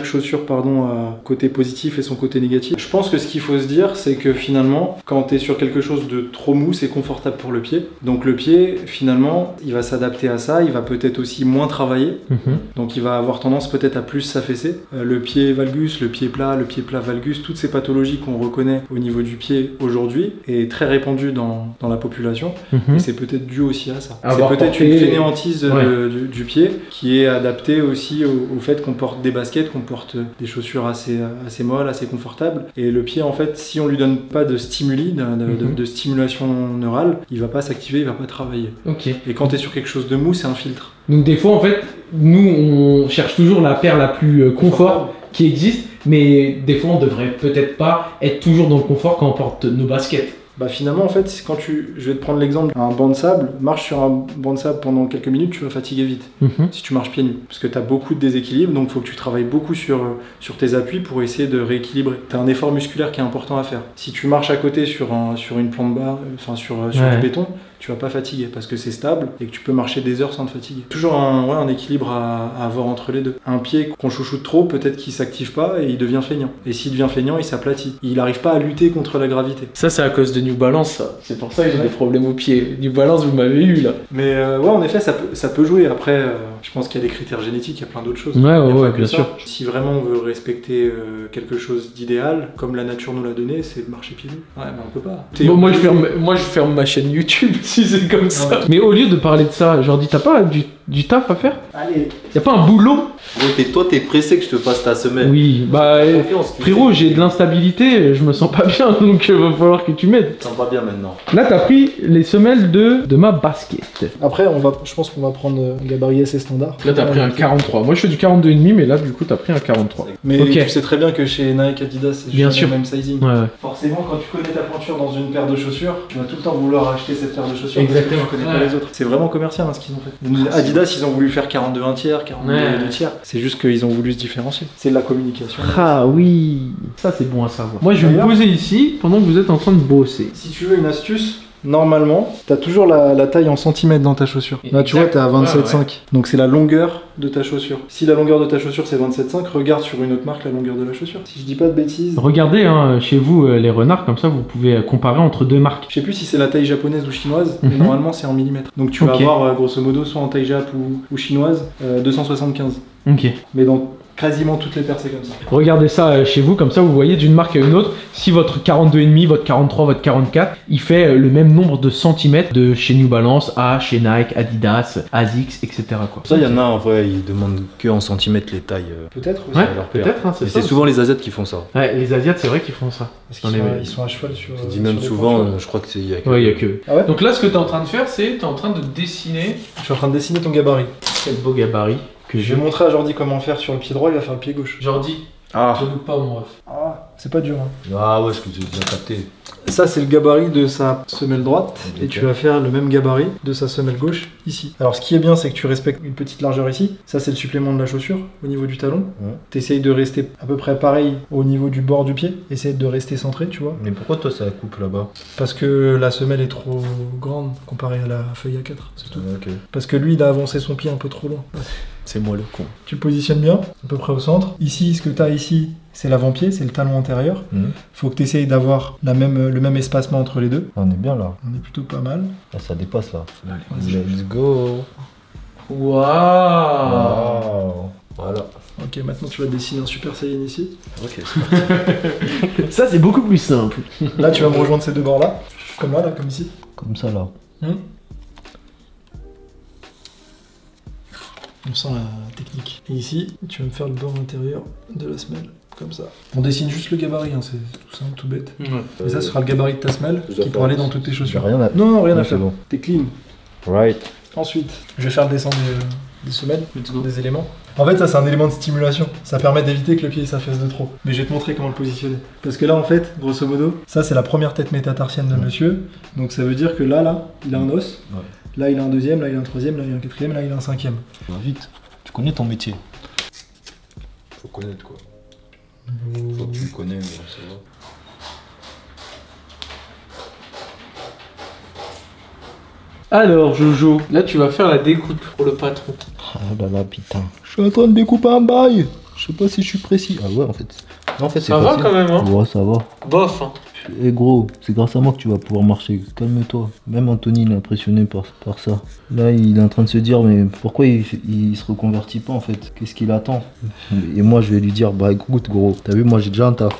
chaussure a côté positif et son côté négatif. Je pense que ce qu'il faut se dire, c'est que finalement, quand tu es sur quelque chose de trop mou, c'est confortable pour le pied. Donc le pied, finalement, il va s'adapter à ça, il va peut-être aussi moins travailler. Donc il va avoir tendance peut-être à plus s'affaisser. Le pied valgus, le pied plat valgus, toutes ces pathologies qu'on reconnaît au niveau du pied aujourd'hui est très répandues dans la population. Et c'est peut-être dû aussi à ça. C'est peut-être une fainéantise du pied qui est adaptée aussi au fait qu'on porte des baskets, qu'on porte des chaussures assez molles, assez confortables. Et le pied, en fait, si on lui donne pas de stimuli, de stimulation neurale, il va pas s'activer, il va pas travailler. Et quand tu es sur quelque chose de mou, c'est un filtre. Donc des fois, en fait, nous, on cherche toujours la paire la plus confort qui existent, mais des fois on devrait peut-être pas être toujours dans le confort quand on porte nos baskets. Bah finalement en fait, quand je vais te prendre l'exemple, un banc de sable, marche sur un banc de sable pendant quelques minutes, tu vas fatiguer vite. Si tu marches pieds nus, parce que tu as beaucoup de déséquilibre, donc il faut que tu travailles beaucoup sur tes appuis pour essayer de rééquilibrer. Tu as un effort musculaire qui est important à faire. Si tu marches à côté sur une plante barre, enfin sur du béton, tu vas pas fatiguer parce que c'est stable et que tu peux marcher des heures sans te fatiguer. Toujours un équilibre à avoir entre les deux. Un pied qu'on chouchoute trop, peut-être qu'il s'active pas et il devient feignant. Et s'il devient feignant, il s'aplatit. Il n'arrive pas à lutter contre la gravité. Ça c'est à cause de New Balance, ça. C'est pour ça que j'ai des problèmes aux pieds. New Balance, vous m'avez eu là. Mais ouais, en effet, ça peut jouer. Après, je pense qu'il y a des critères génétiques, il y a plein d'autres choses. Ouais, bien sûr. Si vraiment on veut respecter quelque chose d'idéal, comme la nature nous l'a donné, c'est de marcher pieds nus. Ouais, mais on peut pas. Bon, moi je ferme ma chaîne YouTube si c'est comme ça. Ouais. Mais au lieu de parler de ça, Jordi, t'as pas du taf à faire? Allez. Y'a pas un boulot? Toi, t'es pressé que je te fasse ta semaine. Oui, bah frérot, j'ai de l'instabilité, je me sens pas bien, donc va falloir que tu m'aides. Je me sens pas bien maintenant. Là, t'as pris les semelles de ma basket. Après, je pense qu'on va prendre un gabarit assez standard. Là, t'as pris un 43. Moi, je fais du 42,5, mais là, du coup, t'as pris un 43. Mais okay. Tu sais très bien que chez Nike, Adidas, c'est bien sûr le même sizing. Ouais. Forcément, quand tu connais ta pointure dans une paire de chaussures, tu vas tout le temps vouloir acheter cette paire de chaussures. Exactement. Parce que tu connais pas les autres. C'est vraiment commercial ce qu'ils ont fait. Adidas, ils ont voulu faire 42 1 tiers, 42 2 tiers. C'est juste qu'ils ont voulu se différencier. C'est de la communication. Ah oui, ça c'est bon à savoir. Moi, je vais me poser ici pendant que vous êtes en train de bosser. Si tu veux une astuce, normalement, tu as toujours la taille en centimètres dans ta chaussure. Là, tu vois, tu es à 27,5. Donc, c'est la longueur de ta chaussure. Si la longueur de ta chaussure, c'est 27,5, regarde sur une autre marque la longueur de la chaussure. Si je dis pas de bêtises. Regardez hein, chez vous les renards, comme ça, vous pouvez comparer entre deux marques. Je sais plus si c'est la taille japonaise ou chinoise, mais normalement, c'est en millimètres. Donc, tu vas avoir, grosso modo, soit en taille jap ou chinoise, 275. Ok. Mais dans quasiment toutes les paires, c'est comme ça. Regardez ça chez vous, comme ça vous voyez d'une marque à une autre, si votre 42,5, votre 43, votre 44, il fait le même nombre de centimètres de chez New Balance à chez Nike, Adidas, Asics, etc. quoi. Ça, il y en a en vrai, ils demandent que en centimètres les tailles. Peut-être aussi. Ouais, peut-être, hein, c'est souvent les Asiates qui font ça. Ouais, les Asiates, c'est vrai qu'ils font ça. Parce ils sont à cheval sur. Je dis même souvent, je crois que c'est. Ouais, il y a que. Ah ouais. Donc là, ce que tu es en train de faire, c'est tu es en train de dessiner. Je suis en train de dessiner ton gabarit. Quel beau gabarit. Que je vais montrer à Jordi comment faire sur le pied droit, il va faire le pied gauche. Jordi, ah. ne loupe pas mon ref. Ah, c'est pas dur. Hein. Ah ouais, ce que j'ai bien capté. Ça, c'est le gabarit de sa semelle droite, et tu vas faire le même gabarit de sa semelle gauche ici. Alors, ce qui est bien, c'est que tu respectes une petite largeur ici. Ça, c'est le supplément de la chaussure au niveau du talon. Tu essayes de rester à peu près pareil au niveau du bord du pied. Essaye de rester centré, tu vois. Mais pourquoi toi, ça coupe là-bas? Parce que la semelle est trop grande comparée à la feuille A4, c'est tout. Okay. Parce que lui, il a avancé son pied un peu trop loin. C'est moi le con. Tu le positionnes bien, à peu près au centre. Ici, ce que tu as ici, c'est l'avant-pied, c'est le talon antérieur. Faut que tu essayes d'avoir le même espacement entre les deux. On est bien là. On est plutôt pas mal. Là, ça dépasse là. Allez, let's go. Waouh. Voilà. Ok, maintenant tu vas dessiner un super saiyan ici. Ok. Ça, c'est beaucoup plus simple. Là, tu vas me rejoindre ces deux bords-là. Comme là, comme ici. Comme ça là. On sent la technique. Et ici, tu vas me faire le bord intérieur de la semelle, comme ça. On dessine juste le gabarit, hein, c'est tout simple, tout bête. Et ça sera le gabarit de ta semelle qui pourra aller dans toutes tes chaussures. Rien à... Non, rien à faire. Bon. T'es clean. Right. Ensuite, je vais faire descendre des semelles, des éléments. En fait, ça c'est un élément de stimulation. Ça permet d'éviter que le pied s'affaisse de trop. Mais je vais te montrer comment le positionner. Parce que là, en fait, grosso modo, ça c'est la première tête métatarsienne de monsieur. Donc ça veut dire que là, il a un os. Ouais. Là, il a un deuxième, là, il a un troisième, là, il a un quatrième, là, il a un cinquième. Vite, tu connais ton métier. Faut connaître quoi. Faut que tu le connais, mais ça va. Alors, Jojo, là, tu vas faire la découpe pour le patron. Ah là là, putain. Je suis en train de découper un bail. Je sais pas si je suis précis. Ah ouais, en fait. Non, en fait, c'est ça va quand même, hein. Ouais, ça va. Bof, hein. Et gros, c'est grâce à moi que tu vas pouvoir marcher. Calme-toi. Même Anthony, il est impressionné par ça. Là, il est en train de se dire, mais pourquoi il se reconvertit pas en fait? Qu'est-ce qu'il attend? Et moi, je vais lui dire, bah écoute, gros, t'as vu, moi j'ai déjà un taf.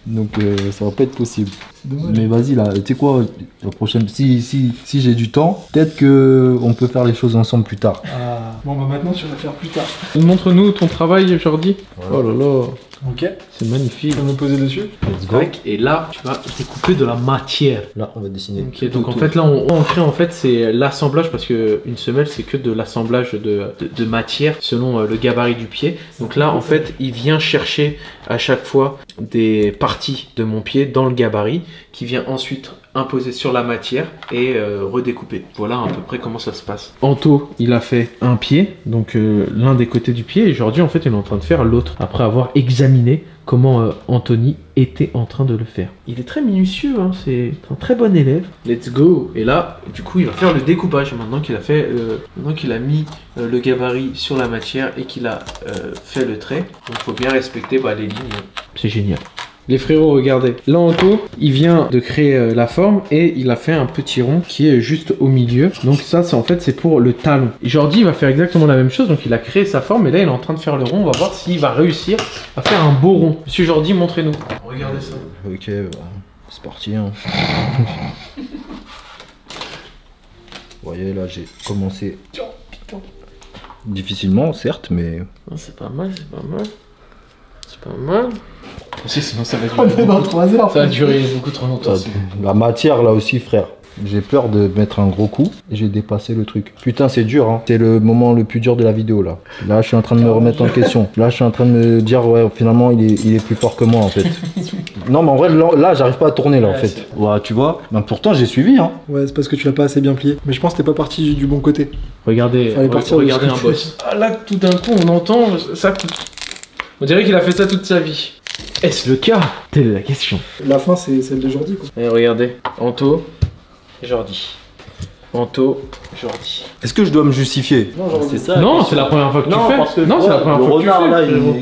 Donc, ça va pas être possible. Dommage. Mais vas-y là, tu sais quoi, la prochaine, si j'ai du temps, peut-être que on peut faire les choses ensemble plus tard. Ah. Bon bah maintenant tu vas faire plus tard. Montre-nous ton travail, Jordi. Voilà. Oh là là, Ok. c'est magnifique. Tu vas me poser dessus. Let's go. Tac, et là, tu vas découper de la matière. Là, on va dessiner. Ok, donc en fait là on crée en fait c'est l'assemblage parce que une semelle c'est que de l'assemblage de matière selon le gabarit du pied. Donc là en fait il vient chercher à chaque fois des parties de mon pied dans le gabarit qui vient ensuite imposer sur la matière et redécouper. Voilà à peu près comment ça se passe. Anto il a fait un pied, donc l'un des côtés du pied, et aujourd'hui en fait il est en train de faire l'autre après avoir examiné comment Anthony était en train de le faire. Il est très minutieux, hein, c'est un très bon élève. Let's go. Et là, du coup, il va faire le découpage maintenant qu'il a fait, maintenant qu'il a mis le gabarit sur la matière et qu'il a fait le trait. Donc, il faut bien respecter les lignes. C'est génial. Les frérots, regardez. Là, Anto, il vient de créer la forme et il a fait un petit rond qui est juste au milieu. Donc ça, c'est en fait, c'est pour le talon. Et Jordi, il va faire exactement la même chose. Donc il a créé sa forme et là, il est en train de faire le rond. On va voir s'il va réussir à faire un beau rond. Monsieur Jordi, montrez-nous. Regardez ça. Ok, c'est parti. Hein. Vous voyez, là, j'ai commencé difficilement, certes, mais... C'est pas mal, c'est pas mal. C'est pas mal. Sinon ça va On est dans 3 heures. Ça va durer beaucoup trop longtemps. La matière, là aussi, frère. J'ai peur de mettre un gros coup et j'ai dépassé le truc. Putain, c'est dur, hein. C'est le moment le plus dur de la vidéo, là. Là, je suis en train de me remettre en question. Là, je suis en train de me dire, ouais, finalement, il est plus fort que moi, en fait. Non, mais en vrai, là, j'arrive pas à tourner, là, en fait. Ouais, tu vois. Ben, pourtant, j'ai suivi, hein. Ouais, c'est parce que tu l'as pas assez bien plié. Mais je pense que t'es pas parti du bon côté. Regardez, regardez un boss. Ah, là, tout d'un coup, on entend ça coûte. On dirait qu'il a fait ça toute sa vie. Est-ce le cas? Telle est la question. La fin, c'est celle de Jordi, quoi. Et regardez, Anto, Jordi. Anto, Jordi. Est-ce que je dois me justifier? Non, Jordi. C'est ça. Non, c'est la première fois que tu fais. Parce que, non, c'est la première fois que tu fais. Là,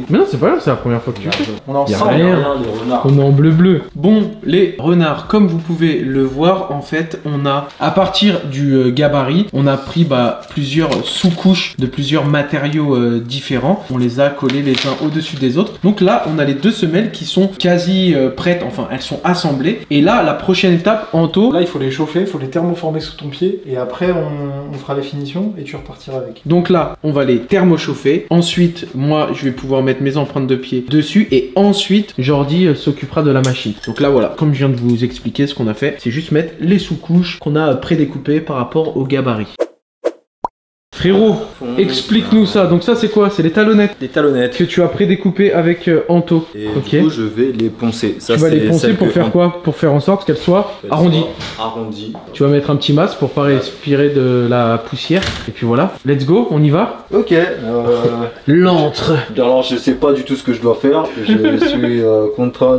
Mais non, c'est pas grave, c'est la première fois que tu fais. On est en Y a sang. rien. les renards. On est en bleu. Bon, les renards, comme vous pouvez le voir, en fait, on a, à partir du gabarit, on a pris plusieurs sous-couches de plusieurs matériaux différents. On les a collés les uns au-dessus des autres. Donc là, on a les deux semelles qui sont quasi prêtes, enfin, elles sont assemblées. Et là, la prochaine étape, Anto. Là, il faut les chauffer, il faut les thermoformer sous ton pied. Et après, on fera les finitions et tu repartiras avec. Donc là, on va les thermochauffer. Ensuite, moi, je vais pouvoir mettre mes empreintes de pied dessus. Et ensuite, Jordi s'occupera de la machine. Donc là, voilà, comme je viens de vous expliquer, ce qu'on a fait, c'est juste mettre les sous-couches qu'on a prédécoupées par rapport au gabarit. Frérot, explique-nous ça. Donc ça, c'est quoi? C'est les talonnettes Les talonnettes. que tu as prédécoupées avec Anto. Et Ok. du coup, je vais les poncer. Ça, Tu vas les c'est poncer celle pour que faire on- quoi? Pour faire en sorte qu'elles soient arrondies. Arrondies. Tu vas mettre un petit masque pour pas respirer de la poussière. Et puis voilà. Let's go, on y va? Ok. L'antre. Alors, je sais pas du tout ce que je dois faire. Je suis contraint.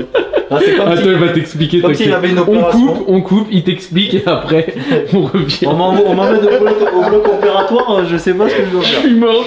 Ah, c'est comme Attends, si... il va t'expliquer. Comme s'il avait une opération. On coupe, il t'explique et après on revient. On m'emmène au bloc opératoire, je sais pas ce que je dois Je faire. suis mort.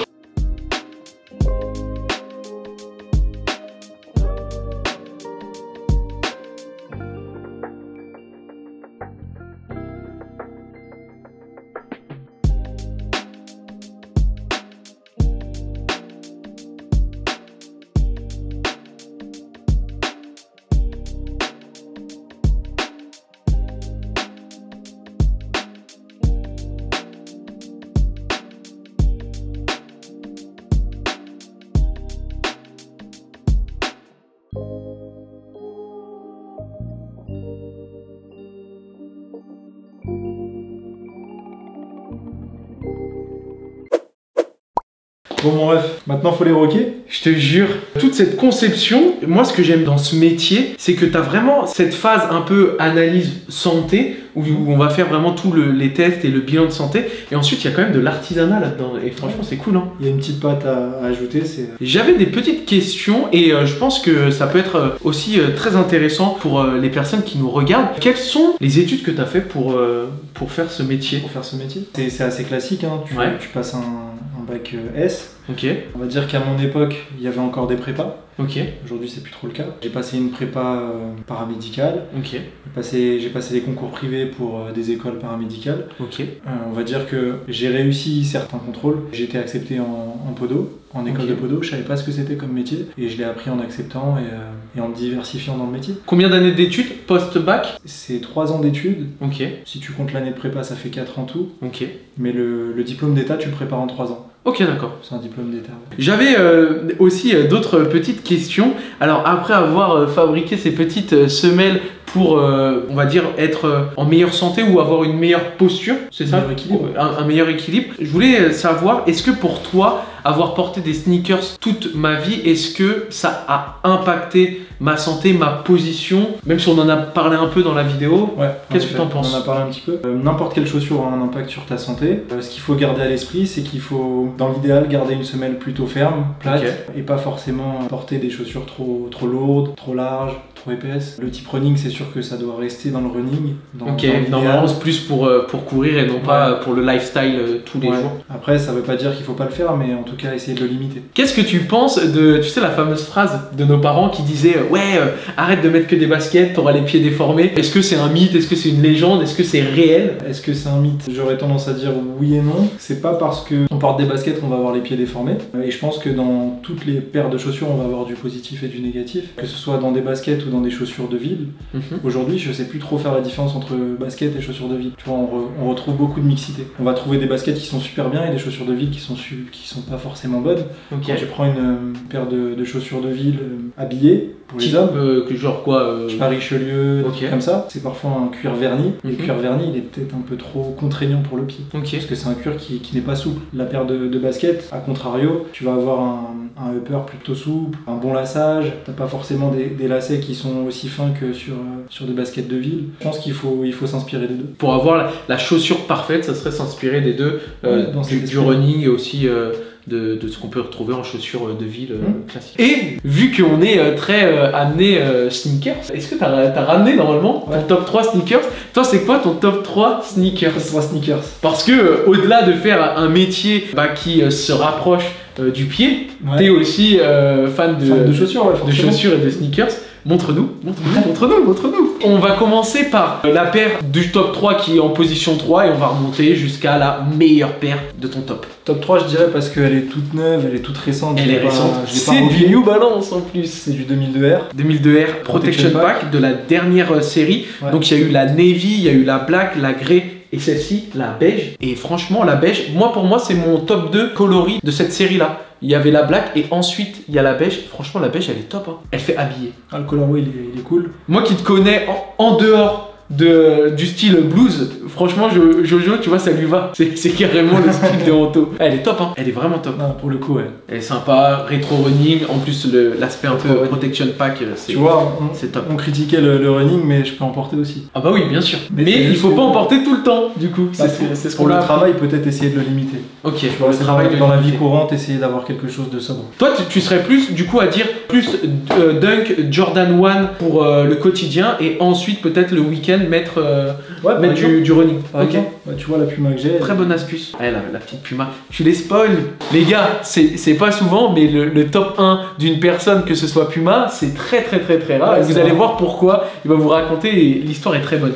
Bon, mon ref, maintenant faut les roquer. Je te jure, toute cette conception, moi ce que j'aime dans ce métier, c'est que tu as vraiment cette phase un peu analyse santé, où on va faire vraiment tous les tests et le bilan de santé, et ensuite il y a quand même de l'artisanat là-dedans, et franchement c'est cool, hein. Il y a une petite pâte à ajouter, c'est... J'avais des petites questions et je pense que ça peut être aussi très intéressant pour les personnes qui nous regardent. Quelles sont les études que tu as fait pour faire ce métier? Pour faire ce métier. C'est assez classique, hein. Ouais. Tu passes un bac S, Ok. On va dire qu'à mon époque, il y avait encore des prépas. Ok. Aujourd'hui, c'est plus trop le cas. J'ai passé une prépa paramédicale. Ok. J'ai passé des concours privés pour des écoles paramédicales. Ok. On va dire que j'ai réussi certains contrôles. J'ai été accepté en podo, en école de podo. Je savais pas ce que c'était comme métier et je l'ai appris en acceptant et en me diversifiant dans le métier. Combien d'années d'études post-bac? C'est 3 ans d'études. Ok. Si tu comptes l'année de prépa, ça fait 4 ans tout. Ok. Mais le diplôme d'état, tu le prépares en 3 ans. Ok, d'accord. C'est un diplôme d'état. J'avais aussi d'autres petites questions. Alors après avoir fabriqué ces petites semelles pour, on va dire, être en meilleure santé ou avoir une meilleure posture, c'est ça? Meilleur équilibre. Un meilleur équilibre. Je voulais savoir, est-ce que pour toi, avoir porté des sneakers toute ma vie, est-ce que ça a impacté ma santé, ma position, même si on en a parlé un peu dans la vidéo? Ouais. Qu'est-ce que tu en penses? On en a parlé un petit peu. N'importe quelle chaussure a un impact sur ta santé. Ce qu'il faut garder à l'esprit, c'est qu'il faut, dans l'idéal, garder une semelle plutôt ferme, plate, et pas forcément porter des chaussures trop lourdes, trop larges, trop épaisses. Le type running, c'est sûr que ça doit rester dans le running. Dans Normalement c'est plus pour courir et non pas pour le lifestyle tous les jours. Après, ça veut pas dire qu'il faut pas le faire, mais en tout cas, essayer de le limiter. Qu'est-ce que tu penses de, tu sais, la fameuse phrase de nos parents qui disaient ouais, arrête de mettre que des baskets, t'auras les pieds déformés. Est-ce que c'est un mythe? Est-ce que c'est une légende? Est-ce que c'est réel? Est-ce que c'est un mythe? J'aurais tendance à dire oui et non. C'est pas parce qu'on porte des baskets qu'on va avoir les pieds déformés. Et je pense que dans toutes les paires de chaussures, on va avoir du positif et du négatif. Que ce soit dans des baskets ou dans des chaussures de ville. Aujourd'hui, je sais plus trop faire la différence entre baskets et chaussures de ville. Tu vois, on retrouve beaucoup de mixité. On va trouver des baskets qui sont super bien et des chaussures de ville qui sont pas forcément bonnes. Quand tu prends une paire de chaussures de ville habillées pour les hommes, genre quoi Paris-Richelieu, des trucs comme ça, c'est parfois un cuir verni. Et le cuir verni, il est peut-être un peu trop contraignant pour le pied. Parce que c'est un cuir qui n'est pas souple. La paire de baskets, à contrario, tu vas avoir un upper plutôt souple, un bon laçage. T'as pas forcément des lacets qui sont aussi fins que sur des baskets de ville. Je pense qu'il faut s'inspirer des deux. Pour avoir la chaussure parfaite, ça serait s'inspirer des deux, du running et aussi de ce qu'on peut retrouver en chaussures de ville classiques. Et vu qu'on est très amené sneakers, est-ce que t'as ramené normalement ton top 3 sneakers? Toi, c'est quoi ton top 3 sneakers? Top 3 sneakers. Parce que au-delà de faire un métier qui se rapproche du pied, t'es aussi fan de chaussures, de chaussures et de sneakers. Montre-nous. On va commencer par la paire du top 3 qui est en position 3 et on va remonter jusqu'à la meilleure paire de ton top. Top 3, je dirais, parce qu'elle est toute neuve, elle est toute récente. Elle est récente. C'est du New Balance en plus. C'est du 2002R. 2002R Protection Pack de la dernière série. Ouais. Donc il y a eu la navy, il y a eu la black, la grey. Et celle-ci, la beige. Et franchement, la beige, pour moi, c'est mon top 2 coloris de cette série-là. Il y avait la black et ensuite il y a la beige. Franchement, la beige, elle est top. Hein. Elle fait habiller. Ah, le colorway, il est cool. Moi qui te connais en dehors du style blues, franchement, Jojo, tu vois, ça lui va. C'est carrément le style de Anto. Elle est top, hein. Elle est vraiment top. Non, pour le coup, ouais. Elle est sympa, rétro running. En plus, l'aspect un peu protection pack, c'est top. On critiquait le running, mais je peux en porter aussi. Ah bah oui, bien sûr. Mais il faut pas en porter tout le temps, du coup. C'est ce pour le travail, peut-être essayer de le limiter. Ok. Pour le travail, dans la vie courante, essayer d'avoir quelque chose de sobre. Toi, tu serais plus, du coup, à dire plus Dunk Jordan 1 pour le quotidien et ensuite peut-être le week-end mettre du running. Ok. Bah, tu vois la Puma que j'ai. Très bonne astuce. La petite Puma. Tu les spoil. Les gars, c'est pas souvent, mais le top 1 d'une personne, que ce soit Puma, c'est très rare. Et vous allez voir pourquoi. Il va vous raconter et l'histoire est très bonne.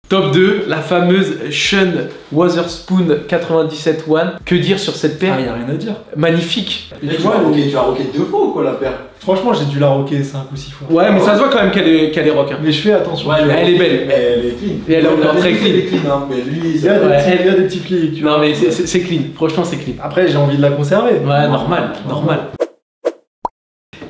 Top 2, la fameuse Sean Wotherspoon 97 One. Que dire sur cette paire? Ah, y a rien à dire. Magnifique. Tu l'as rocké 2 fois ou quoi la paire? Franchement, j'ai dû la rocker 5 ou 6 fois. Ouais, mais ça se voit quand même qu'elle est rock. Hein. Mais je fais attention. Ouais, elle est belle. Elle est clean. Et elle est encore très clean. Elle est clean, hein. Mais lui, il y a des petits plis. Tu vois. Non, mais c'est clean. Franchement, c'est clean. Après, j'ai envie de la conserver. Ouais, normal.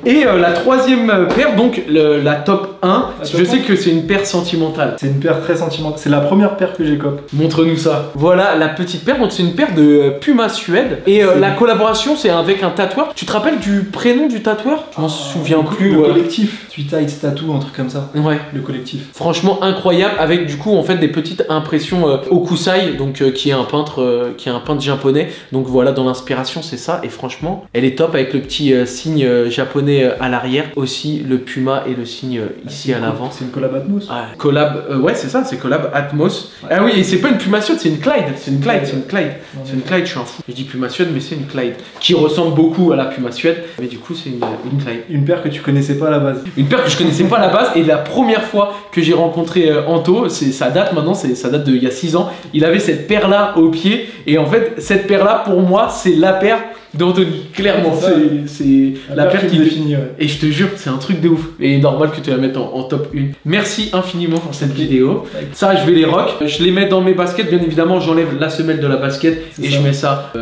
Et la troisième paire, donc la top 1, je sais que c'est une paire sentimentale. C'est une paire très sentimentale. C'est la première paire que j'ai cop. Montre-nous ça. Voilà la petite paire, donc c'est une paire de Puma Suède. Et la collaboration, c'est avec un tatoueur. Tu te rappelles du prénom du tatoueur? Je m'en souviens plus. Le collectif. Sweet Heights Tattoo, un truc comme ça. Ouais. Le collectif. Franchement incroyable, avec du coup en fait des petites impressions Okusai, donc qui est un peintre japonais. Donc voilà, dans l'inspiration c'est ça. Et franchement, elle est top avec le petit signe japonais met à l'arrière. Aussi le Puma et le signe ici à l'avant. C'est une collab Atmos. Ouais, collab, ouais c'est ça, c'est collab Atmos. Ouais. Ah oui, et c'est pas une Puma Suede, c'est une Clyde. C'est une Clyde, c'est une Clyde. C'est une Clyde, je suis un fou. Je dis Puma Suede, mais c'est une Clyde. Qui ressemble beaucoup à la Puma Suede, mais du coup c'est une Clyde. Une paire que tu connaissais pas à la base. Une paire que je connaissais pas à la base, et la première fois que j'ai rencontré Anto, ça date maintenant, ça date d'il y a 6 ans. Il avait cette paire là au pied, et en fait cette paire là pour moi c'est la paire d'Anthony, clairement, c'est la paire qui définit. Ouais. Et je te jure, c'est un truc de ouf. Et normal que tu la mettes en top 1. Merci infiniment pour cette vidéo. Ça, je vais les rock. Je les mets dans mes baskets, bien évidemment. J'enlève la semelle de la basket et je mets ça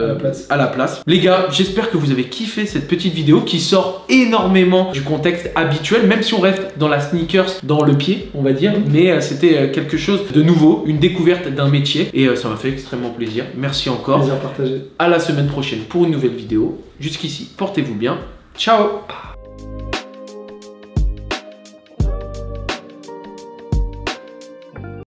à la place. Les gars, j'espère que vous avez kiffé cette petite vidéo qui sort énormément du contexte habituel, même si on reste dans la sneakers, dans le pied, on va dire. Mais c'était quelque chose de nouveau, une découverte d'un métier. Et ça m'a fait extrêmement plaisir. Merci encore. Plaisir partagé. À la semaine prochaine pour une nouvelle vidéo. Jusqu'ici, portez-vous bien. Ciao!